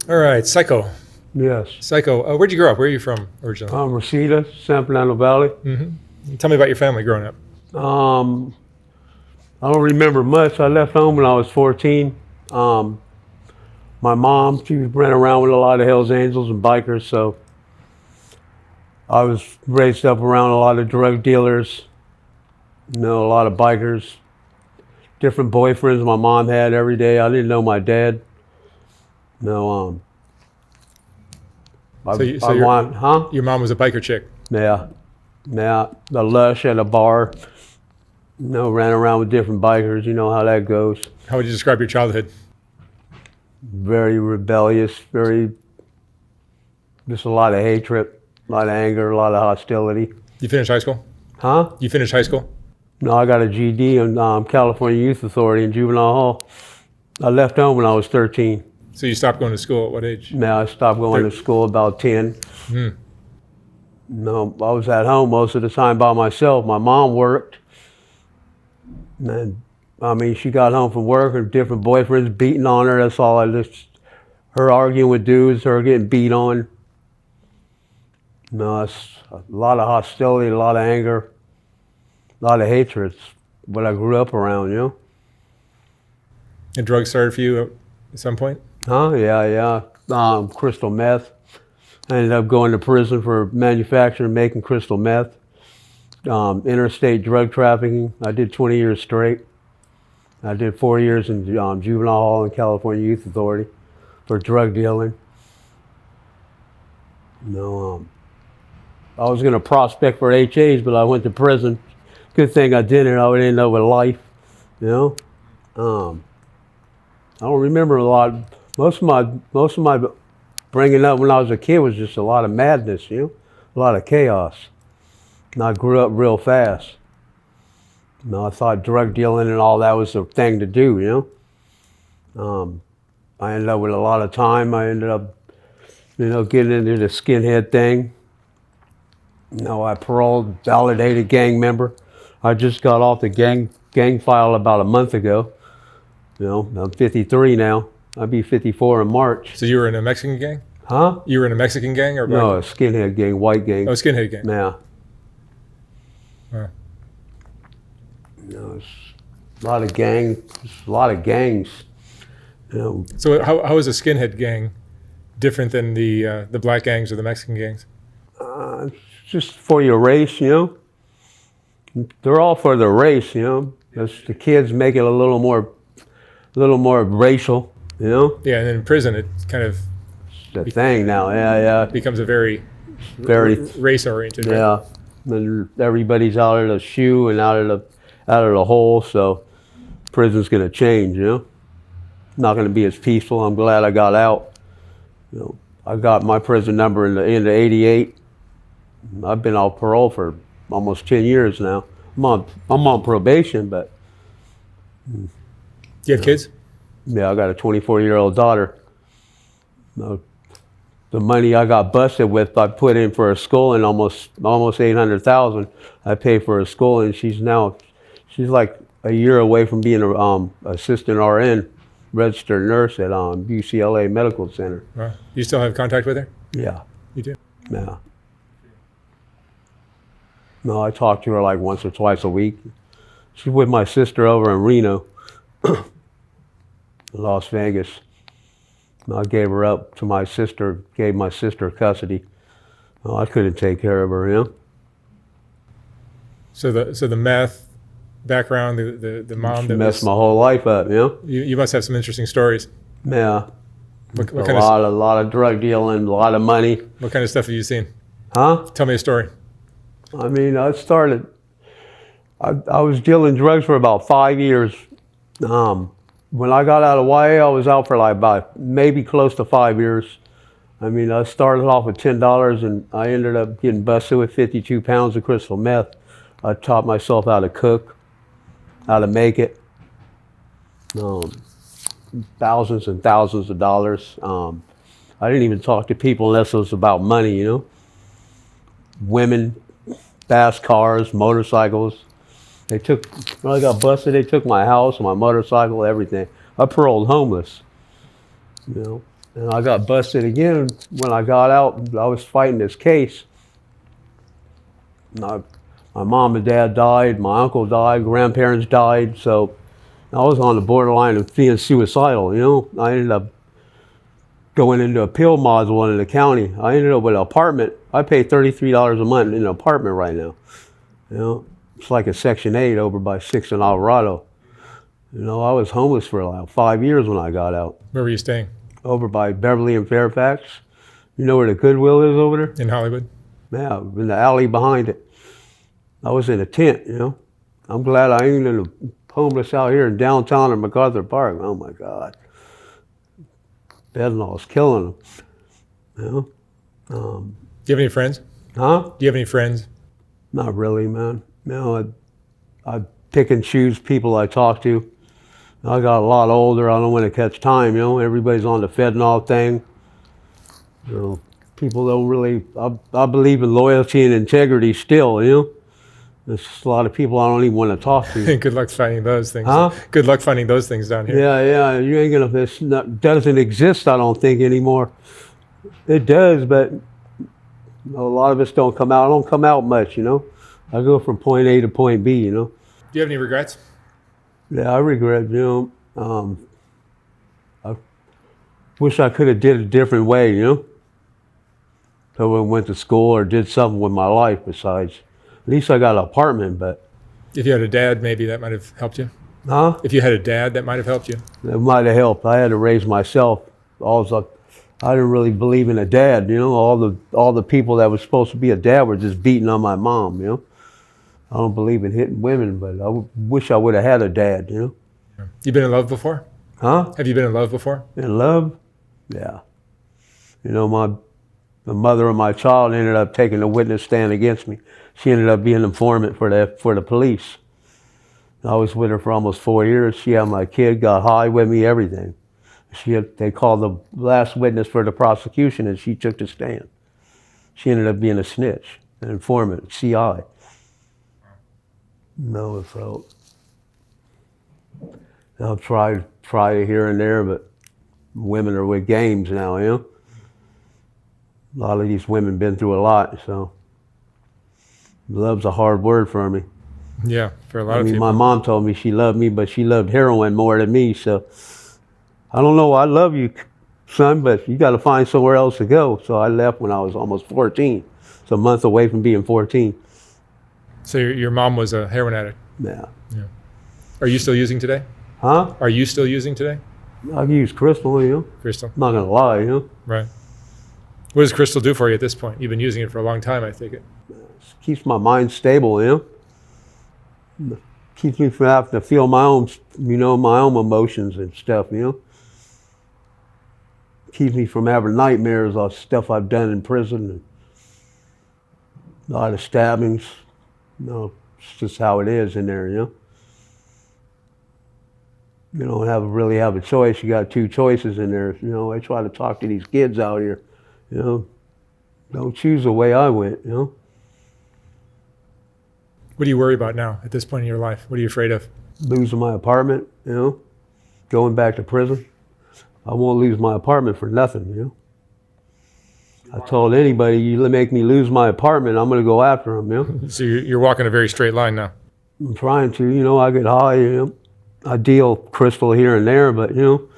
All right, Psycho. Yes. Psycho. Where'd you grow up? Where are you from originally? Reseda, Underbelly. Tell me about your family growing up. I don't remember much. I left home when I was 14. My mom, she ran around with a lot of Hells Angels and bikers, so I was raised up around a lot of drug dealers, a lot of bikers, different boyfriends my mom had every day. I didn't know my dad. No, Your mom was a biker chick. Yeah, the lush at a bar. Ran around with different bikers. You know how that goes. How would you describe your childhood? Very rebellious, just a lot of hatred, a lot of anger, a lot of hostility. You finished high school? Huh? You finished high school? No, I got a GD in California Youth Authority in Juvenile Hall. I left home when I was 13. So you stopped going to school at what age? I stopped going to school about 10. No, I was at home most of the time by myself. My mom worked. And she got home from work and different boyfriends beating on her. That's all her arguing with dudes, her getting beat on. It's a lot of hostility, a lot of anger, a lot of hatred. It's what I grew up around, And drugs started for you at some point? Yeah. Crystal meth. I ended up going to prison for manufacturing and making crystal meth. Interstate drug trafficking. I did 20 years straight. I did 4 years in Juvenile Hall in California Youth Authority for drug dealing. I was going to prospect for HAs, but I went to prison. Good thing I didn't. I would end up with life. I don't remember a lot. Most of my bringing up when I was a kid was just a lot of madness. A lot of chaos. And I grew up real fast. I thought drug dealing and all that was the thing to do, I ended up with a lot of time. I ended up, getting into the skinhead thing. I paroled, validated gang member. I just got off the gang file about a month ago. I'm 53 now. I'll be 54 in March. So you were in a Mexican gang? Huh? You were in a Mexican gang or No, a skinhead gang, white gang. Oh, skinhead gang. Yeah. Wow. It's a lot of gangs. So how is a skinhead gang different than the black gangs or the Mexican gangs? It's just for your race, They're all for the race, Just the kids make it a little more racial, Yeah, and then in prison it kind of the thing now. Yeah. becomes a very race oriented. Yeah. Right? And everybody's out of the shoe and out of the hole, so prison's gonna change, Not gonna be as peaceful. I'm glad I got out. I got my prison number in the end of '88. I've been off parole for almost 10 years now. I'm on probation, but Do you have kids? yeah, I got a 24-year-old daughter. The money I got busted with, I put in for her schooling, almost $800,000. I paid for her schooling. She's like a year away from being an assistant RN, registered nurse at UCLA Medical Center. Wow. You still have contact with her? Yeah. You do? Yeah. No, I talk to her like once or twice a week. She's with my sister over in Reno, Las Vegas. I gave her up to my sister, gave my sister custody. I couldn't take care of her, So the meth background, the mom She that messed my whole life up, You must have some interesting stories. Yeah. What a kind lot of drug dealing, a lot of money. What kind of stuff have you seen? Huh? Tell me a story. I was dealing drugs for about 5 years. When I got out of YA, I was out for like about maybe close to 5 years. I started off with $10 and I ended up getting busted with 52 pounds of crystal meth. I taught myself how to cook, how to make it. Thousands and thousands of dollars. I didn't even talk to people unless it was about money, Women, fast cars, motorcycles. When I got busted, they took my house, my motorcycle, everything. I paroled homeless, And I got busted again when I got out. I was fighting this case. My mom and dad died, my uncle died, grandparents died, so I was on the borderline of being suicidal, you know. I ended up going into a pill module in the county. I ended up with an apartment. I pay $33 a month in an apartment right now. You know, it's like a Section 8 over by 6 in Alvarado. You know, I was homeless for like 5 years when I got out. Where were you staying? Over by Beverly and Fairfax. You know where the Goodwill is over there? In Hollywood? Yeah, in the alley behind it. I was in a tent, you know. I'm glad I ain't in a homeless out here in downtown in MacArthur Park. Oh my God. Fentanyl's killing them, you know. Do you have any friends? Huh? Do you have any friends? Not really, man. You know, I pick and choose people I talk to. I got a lot older. I don't want to catch time, you know. Everybody's on the fentanyl thing. You know, people don't really, I believe in loyalty and integrity still, you know. There's just a lot of people I don't even want to talk to. Good luck finding those things. Huh? Good luck finding those things down here. Yeah, you ain't gonna, doesn't exist, I don't think, anymore. It does, but a lot of us don't come out. I don't come out much, you know. I go from point A to point B, you know. Do you have any regrets? Yeah, I regret, you know. I wish I could have did it a different way, you know. So I went to school or did something with my life besides. At least I got an apartment, but. If you had a dad, maybe that might have helped you. Huh? If you had a dad, that might have helped you. It might have helped. I had to raise myself. I didn't really believe in a dad, you know. All the people that was supposed to be a dad were just beating on my mom, you know. I don't believe in hitting women, but I wish I would have had a dad, you know. You been in love before? Huh? Have you been in love before? In love? Yeah. You know, the mother of my child ended up taking the witness stand against me. She ended up being an informant for the police. I was with her for almost 4 years. She had my kid, got high with me, everything. They called the last witness for the prosecution, and she took the stand. She ended up being a snitch, an informant, CI. No, so I've tried it here and there, but women are with games now, you know. A lot of these women been through a lot, so love's a hard word for me. Yeah, for a lot of people. My mom told me she loved me, but she loved heroin more than me, so I don't know. I love you, son, but you got to find somewhere else to go. So I left when I was almost 14. It's a month away from being 14. So your mom was a heroin addict? Yeah. Are you still using today? Huh? Are you still using today? I've used crystal, you know. Crystal? I'm not going to lie, you know. Right. What does crystal do for you at this point? You've been using it for a long time, I take it. Keeps my mind stable, you know. Keeps me from having to feel my own emotions and stuff, you know. Keeps me from having nightmares of stuff I've done in prison. And a lot of stabbings. You know, it's just how it is in there, you know. You don't really have a choice. You got two choices in there. You know, I try to talk to these kids out here, you know. Don't choose the way I went, you know. What do you worry about now at this point in your life? What are you afraid of? Losing my apartment, you know. Going back to prison. I won't lose my apartment for nothing, you know. I told anybody, you make me lose my apartment, I'm going to go after them, you know. So you're walking a very straight line now. I'm trying to, you know. I get high, you know. I deal crystal here and there, but, you know,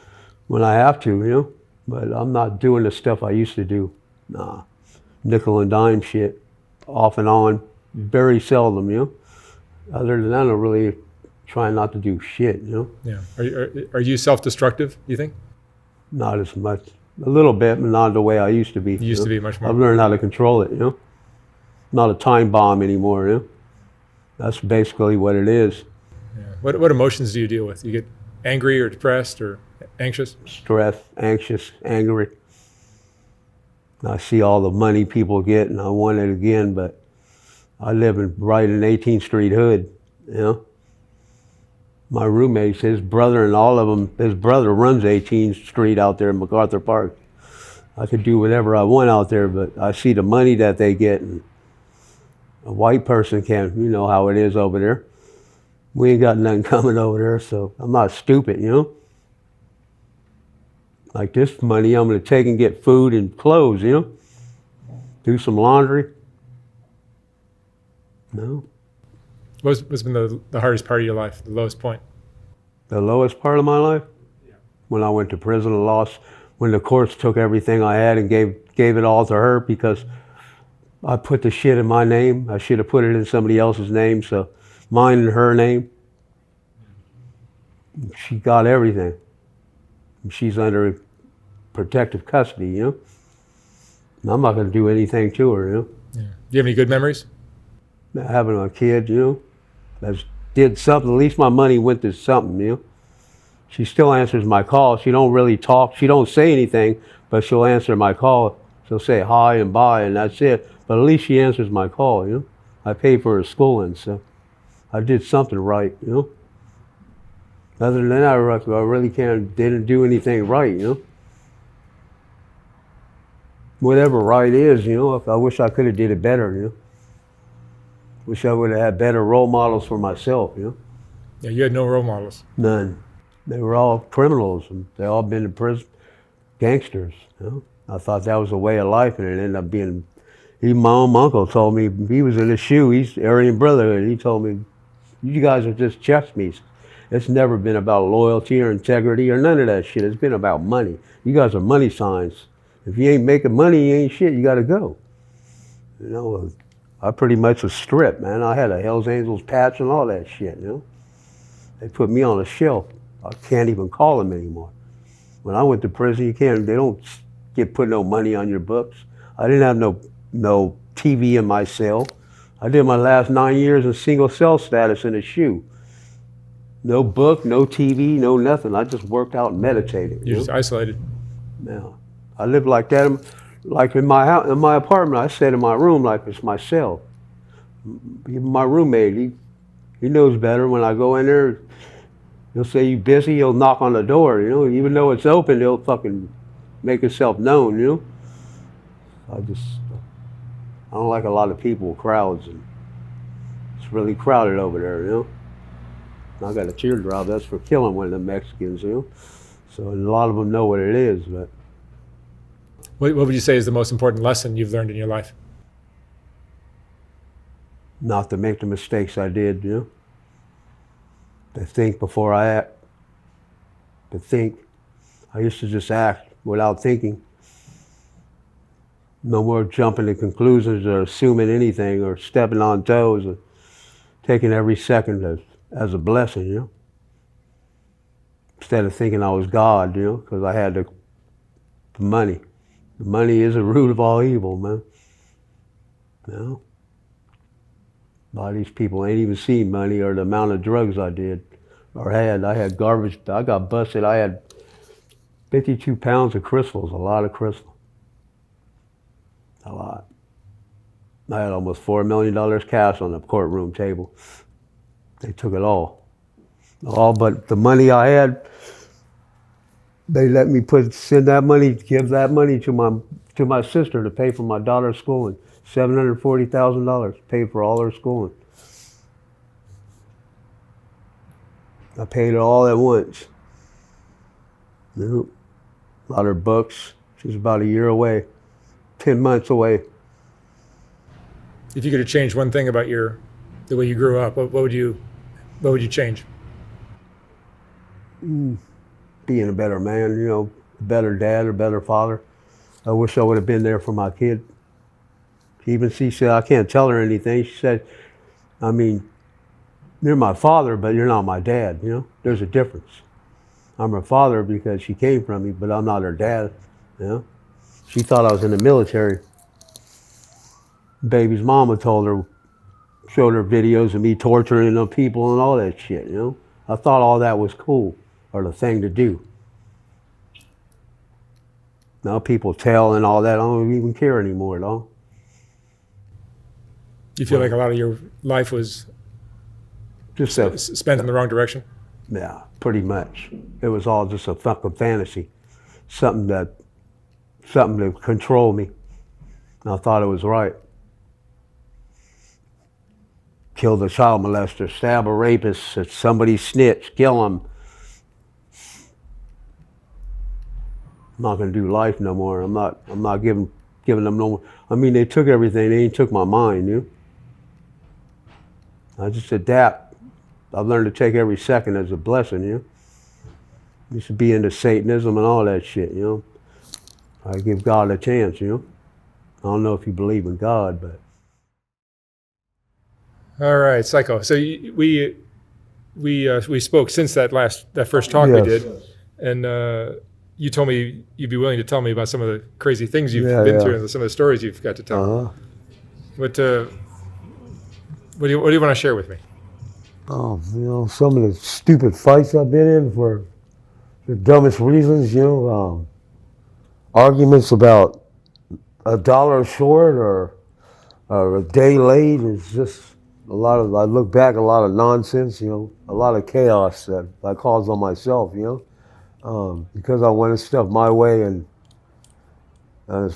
when I have to, you know. But I'm not doing the stuff I used to do. Nah. Nickel and dime shit, off and on, very seldom, you know. Other than that, I'm really trying not to do shit, you know. Yeah. Are you self-destructive, you think? Not as much. A little bit, but not the way I used to be. You used to be much more. I've learned how to control it, you know. Not a time bomb anymore, you know. That's basically what it is. Yeah. What emotions do you deal with? You get angry or depressed or anxious? Stressed, anxious, angry. I see all the money people get and I want it again, but I live right in 18th Street hood, you know. My roommates, his brother and all of them, his brother runs 18th Street out there in MacArthur Park. I could do whatever I want out there, but I see the money that they get, and a white person can't, you know how it is over there. We ain't got nothing coming over there, so I'm not stupid, you know. Like this money, I'm going to take and get food and clothes, you know? Do some laundry. No. What's been the hardest part of your life, the lowest point? The lowest part of my life? Yeah. When I went to prison and lost, when the courts took everything I had and gave it all to her because I put the shit in my name. I should have put it in somebody else's name, so mine and her name. She got everything. She's under protective custody, you know? And I'm not going to do anything to her, you know? Yeah. Do you have any good memories? Having a kid, you know, that did something. At least my money went to something, you know? She still answers my call. She don't really talk. She don't say anything, but she'll answer my call. She'll say hi and bye, and that's it. But at least she answers my call, you know? I paid for her schooling, so I did something right, you know? Other than that, I really didn't do anything right, you know? Whatever right is, you know, I wish I could have did it better, you know? Wish I would have had better role models for myself, you know? Yeah, you had no role models. None. They were all criminals, and they all been to prison, gangsters, you know? I thought that was a way of life, and it ended up being, even my own uncle told me, he was in the shoe, he's Aryan Brotherhood, he told me, you guys are just chessmeats. It's never been about loyalty or integrity or none of that shit. It's been about money. You guys are money signs. If you ain't making money, you ain't shit, you gotta go. You know, I pretty much was stripped, man. I had a Hells Angels patch and all that shit, you know? They put me on a shelf. I can't even call them anymore. When I went to prison, they don't put no money on your books. I didn't have no TV in my cell. I did my last 9 years in single cell status in a shoe. No book, no TV, no nothing. I just worked out and meditated. You're just isolated. Yeah. I lived like that, like in my house, in my apartment. I sat in my room like it's my cell. Even my roommate, he knows better. When I go in there, he'll say, you busy? He'll knock on the door, you know? Even though it's open, he'll fucking make himself known, you know? I don't like a lot of people, crowds, and it's really crowded over there, you know? I got a teardrop, that's for killing one of the Mexicans, you know? So a lot of them know what it is, but. What would you say is the most important lesson you've learned in your life? Not to make the mistakes I did, you know? To think before I act. To think. I used to just act without thinking. No more jumping to conclusions or assuming anything or stepping on toes or taking every second as a blessing, you know? Instead of thinking I was God, you know, because I had the money. The money is the root of all evil, man. You know? A lot of these people ain't even seen money or the amount of drugs I did or had. I had garbage. I got busted. I had 52 pounds of crystals, a lot of crystal. A lot. I had almost $4 million cash on the courtroom table. They took it all. All but the money I had, they let me give that money to my sister to pay for my daughter's schooling. $740,000 paid for all her schooling. I paid it all at once. You know, a lot of her books. She's about a year away, 10 months away. If you could have changed one thing about the way you grew up, what would you change? Being a better man, you know, a better dad or better father. I wish I would have been there for my kid. She said, I can't tell her anything. She said, I mean, you're my father, but you're not my dad, you know? There's a difference. I'm her father because she came from me, but I'm not her dad, you know? She thought I was in the military. Baby's mama showed her videos of me torturing the people and all that shit, you know? I thought all that was cool, or the thing to do. Now people tell and all that, I don't even care anymore, though. Do you feel like a lot of your life was just spent in the wrong direction? Yeah, pretty much. It was all just a fucking fantasy. Something to control me. And I thought it was right. Kill the child molester, stab a rapist, if somebody snitch, kill him. not gonna do life no more. I'm not giving them no more. I mean, they took everything. They ain't took my mind, you know? I just adapt. I've learned to take every second as a blessing, you know? Used to be into Satanism and all that shit, you know? I give God a chance, you know? I don't know if you believe in God, but. All right, Psycho. So we spoke since that first talk we Yes. did, and you told me you'd be willing to tell me about some of the crazy things you've Yeah, been yeah. through and some of the stories you've got to tell. Uh-huh. What do you want to share with me? Oh, you know, some of the stupid fights I've been in for the dumbest reasons, you know, arguments about $1 short or a day late is just a lot of, I look back, a lot of nonsense, you know, a lot of chaos that I caused on myself, you know, because I wanted stuff my way and it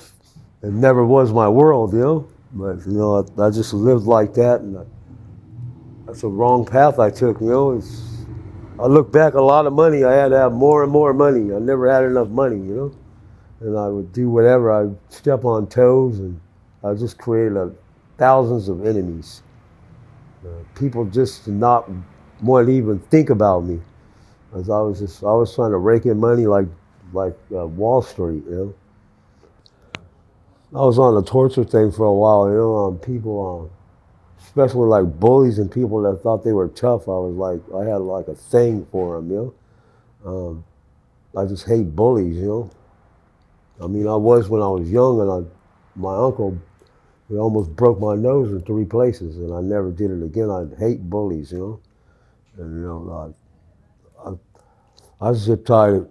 never was my world, you know, but, you know, I just lived like that and that's a wrong path I took, you know. I look back, a lot of money, I had to have more and more money. I never had enough money, you know, and I would do whatever. I'd step on toes and I just created thousands of enemies. People just did not want to even think about me, as I was trying to rake in money like Wall Street, you know. I was on the torture thing for a while, you know. People, especially like bullies and people that thought they were tough. I had like a thing for them, you know. I just hate bullies, you know. I mean, I was when I was young, and my uncle, he almost broke my nose in 3 places, and I never did it again. I hate bullies, you know. And you know, I zip tied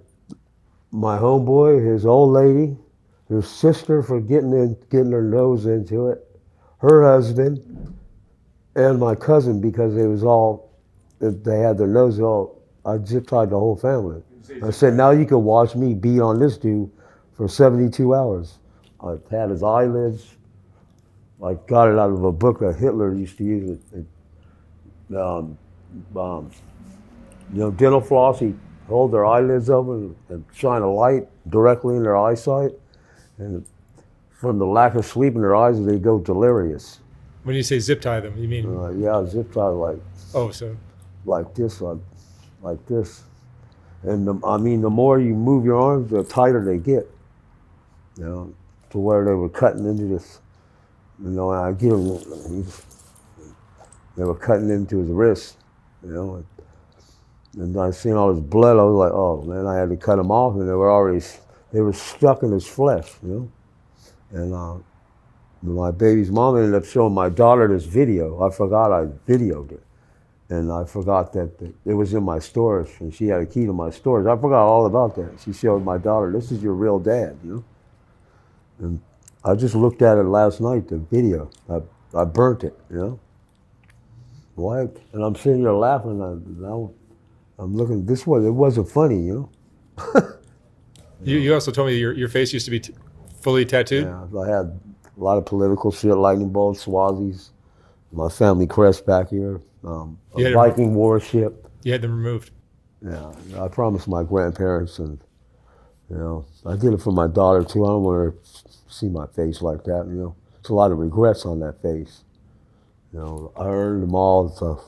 my homeboy, his old lady, his sister for getting her nose into it, her husband, and my cousin because they had their nose all. I zip tied the whole family. I said, now you can watch me beat on this dude for 72 hours. I had his eyelids. I got it out of a book that Hitler used to use. Um, you know, dental floss, he'd hold their eyelids open and shine a light directly in their eyesight. And from the lack of sleep in their eyes, they go delirious. When you say zip tie them, you mean? Yeah, zip tie like this, like this. And I mean, the more you move your arms, the tighter they get. You know, to where they were cutting into this. You know, and I give him, they were cutting into his wrist. You know, and I seen all this blood. I was like, oh man, I had to cut them off, and they were stuck in his flesh. You know, and my baby's mom ended up showing my daughter this video. I forgot I videoed it. And I forgot that it was in my storage, and she had a key to my storage. I forgot all about that. She showed my daughter, this is your real dad, you know? And I just looked at it last night, the video. I burnt it, you know? Why? And I'm sitting here laughing, I'm looking, it wasn't funny, you know? You also told me your face used to be fully tattooed? Yeah, I had a lot of political shit, lightning bolts, Swazis, my family crest back here. A Viking warship. You had them removed. Yeah, I promised my grandparents, and you know, I did it for my daughter too. I don't want her to see my face like that. You know, it's a lot of regrets on that face. You know, I earned them all. So,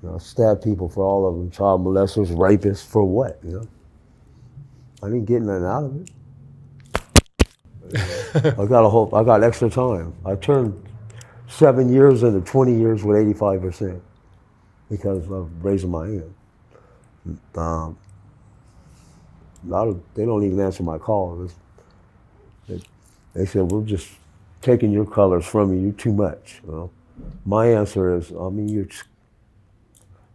you know, I stabbed people for all of them, child molesters, rapists, for what? You know, I didn't get nothing out of it. I got extra time. I turned 7 years into 20 years with 85% because of raising my hand. They don't even answer my calls. They said, we're just taking your colors from you, you're too much. You know? My answer is, I mean,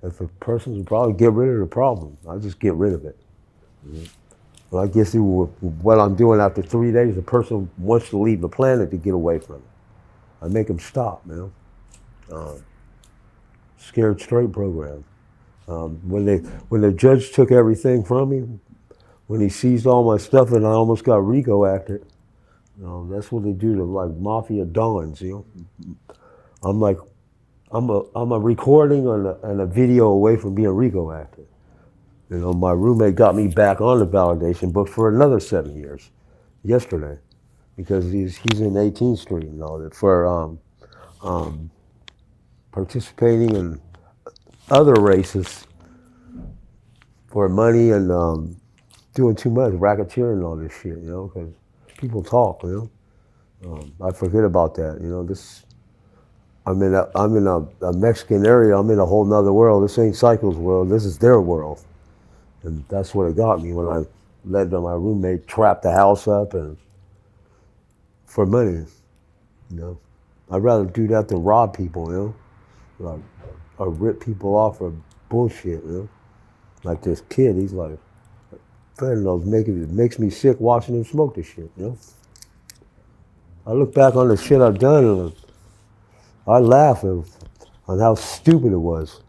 if a person will probably get rid of the problem, I'll just get rid of it. You know? But I guess what I'm doing after 3 days, the person wants to leave the planet to get away from it. I make them stop, you know. Scared straight program. When the judge took everything from me, when he seized all my stuff and I almost got RICO acted, you know, that's what they do to like mafia dons, you know. I'm a recording and a video away from being RICO acted. You know, my roommate got me back on the validation book for another 7 years, yesterday, because he's in 18th Street and all that for participating in other races for money and doing too much racketeering and all this shit, you know, because people talk, you know. I forget about that, you know. I'm in a Mexican area. I'm in a whole nother world. This ain't Psycho's world. This is their world, and that's what it got me when I let my roommate trap the house up and for money, you know. I'd rather do that than rob people, you know, like, or rip people off for bullshit, you know. Like this kid, he's like, fentanyl makes me sick watching him smoke this shit, you know. I look back on the shit I've done and I laugh on how stupid it was.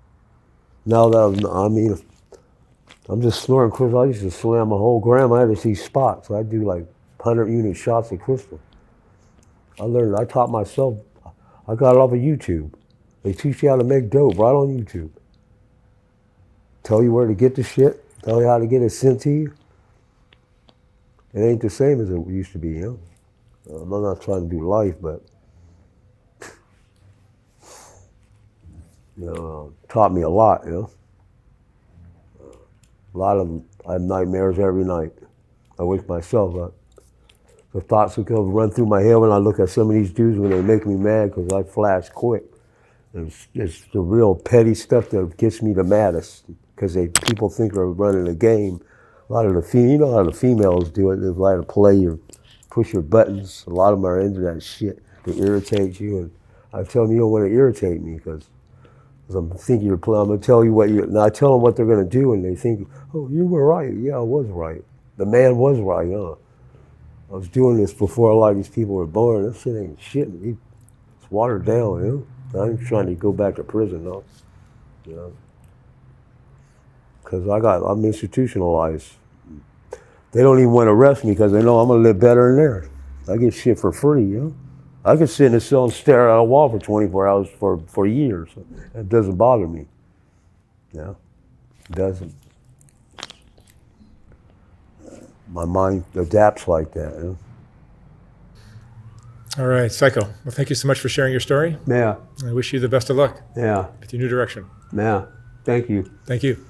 Now that I'm just snorting crystal. I used to slam a whole gram. I had to see spots. I do like 100-unit shots of crystal. I taught myself. I got it off of YouTube. They teach you how to make dope right on YouTube. Tell you where to get the shit. Tell you how to get it sent to you. It ain't the same as it used to be, you know. I'm not trying to do life, but you know, taught me a lot, you know. I have nightmares every night. I wake myself up. The thoughts will come run through my head when I look at some of these dudes when they make me mad because I flash quick. It's the real petty stuff that gets me the maddest because people think they're running a game. A lot of you know how the females do it. They like to play push your buttons. A lot of them are into that shit to irritate you. And I tell them you don't want to irritate me because I'm thinking you're playing. I'm gonna tell you and I tell them what they're gonna do, and they think, oh, you were right. Yeah, I was right. The man was right, huh? I was doing this before a lot of these people were born. That shit ain't shit. It's watered down, you know. I ain't trying to go back to prison, though. You know, because I'm institutionalized. They don't even want to arrest me because they know I'm gonna live better in there. I get shit for free, you know. I could sit in a cell and stare at a wall for 24 hours for years. It doesn't bother me. Yeah, it doesn't. My mind adapts like that. You know? All right, Psycho. Well, thank you so much for sharing your story. Yeah, I wish you the best of luck yeah, with your new direction. yeah. Thank you. Thank you.